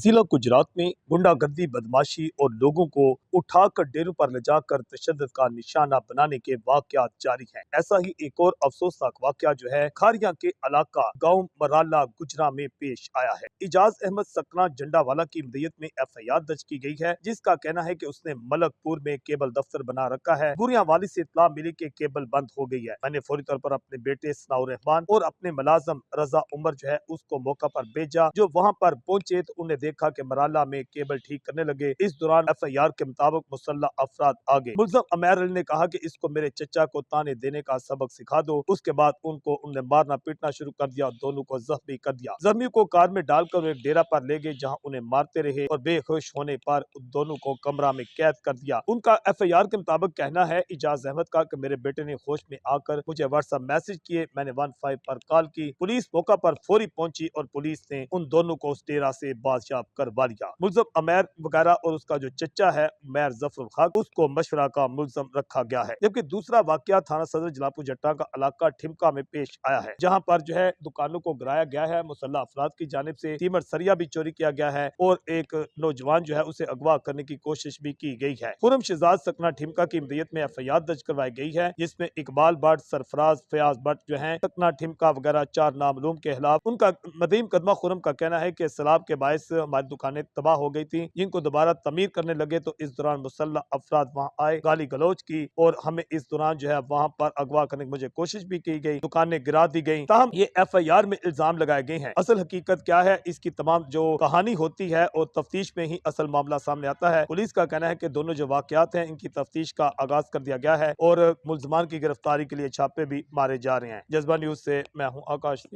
जिला गुजरात में गुंडागर्दी, बदमाशी और लोगों को उठाकर डेरों पर ले जाकर तशद्दुद का निशाना बनाने के वाकयात जारी हैं। ऐसा ही एक और अफसोसनाक वाकया जो है खारिया के इलाका गांव मराला गुजरा में पेश आया है। इजाज अहमद सकना जंडावाला की मदीयत में FIR दर्ज की गई है, जिसका कहना है कि उसने मलकपुर में केबल दफ्तर बना रखा है। गुरिया वाली से इत्तला मिली कि केबल बंद हो गई है। मैंने फौरी तौर पर अपने बेटे सनाउर रहमान और अपने मुलाजम रजा उमर जो है उसको मौका पर भेजा। जो वहाँ पर पहुंचे तो उन्हें देखा कि मराला में केबल ठीक करने लगे। इस दौरान FIR के मुताबिक मुसल्लह अफराद आगे। मुल्ज़म अमेर अली ने कहा कि इसको मेरे चचा को ताने देने का सबक सिखा दो। उसके बाद उन्हें मारना पीटना शुरू कर दिया और दोनों को जख्मी कर दिया। जख्मी को कार में डालकर एक डेरा पर ले गए, जहाँ उन्हें मारते रहे और बेहोश होने पर दोनों को कमरा में कैद कर दिया। उनका FIR के मुताबिक कहना है इजाज अहमद का कि मेरे बेटे ने होश में आकर मुझे व्हाट्सएप मैसेज किए। मैंने 15 पर कॉल की। पुलिस मौका पर फौरी पहुंची और पुलिस ने उन दोनों को उस डेरा से बादशाह करवा लिया। मुल्ज़म अमेर वगैरह और उसका जो चचा है उमैर जफर खाक, उसको मशवरा का मुल्ज़म रखा गया है। जबकि दूसरा वाकया थाना सदर जलालपुर जट्टा का इलाका ठिमका में पेश आया है, जहाँ पर जो है दुकानों को गिराया गया है। मुसल्लह अफराद की जानिब से तीमर सरिया भी चोरी किया गया है और एक नौजवान जो है उसे अगवा करने की कोशिश भी की गई है। खुरम शहजाद सकना ठिमका की मदीयत में FIR दर्ज करवाई गई है, जिसमें इकबाल भट्ट, सरफराज, फयाज भट्ट जो है सकना ठिमका वगैरह 4 नामलूम के खिलाफ। उनका मदीम कदमा खुरम का कहना है कि सैलाब के बायस हमारी दुकानें तबाह हो गई थी, जिनको दोबारा तमीर करने लगे तो इस दौरान मुसल्लह अफराद वहाँ आए, गाली गलौज की और हमें इस दौरान जो है वहाँ पर अगवा करने की मुझे कोशिश भी की गई, दुकानें गिरा दी गई। ताहम ये FIR में इल्जाम लगाए गए हैं। असल हकीकत क्या है, इसकी तमाम जो कहानी होती है और तफ्तीश में ही असल मामला सामने आता है। पुलिस का कहना है कि दोनों जो वाकयात हैं इनकी तफ्तीश का आगाज कर दिया गया है और मुल्ज़मान की गिरफ्तारी के लिए छापे भी मारे जा रहे हैं। जज्बा न्यूज से मैं हूँ आकाश।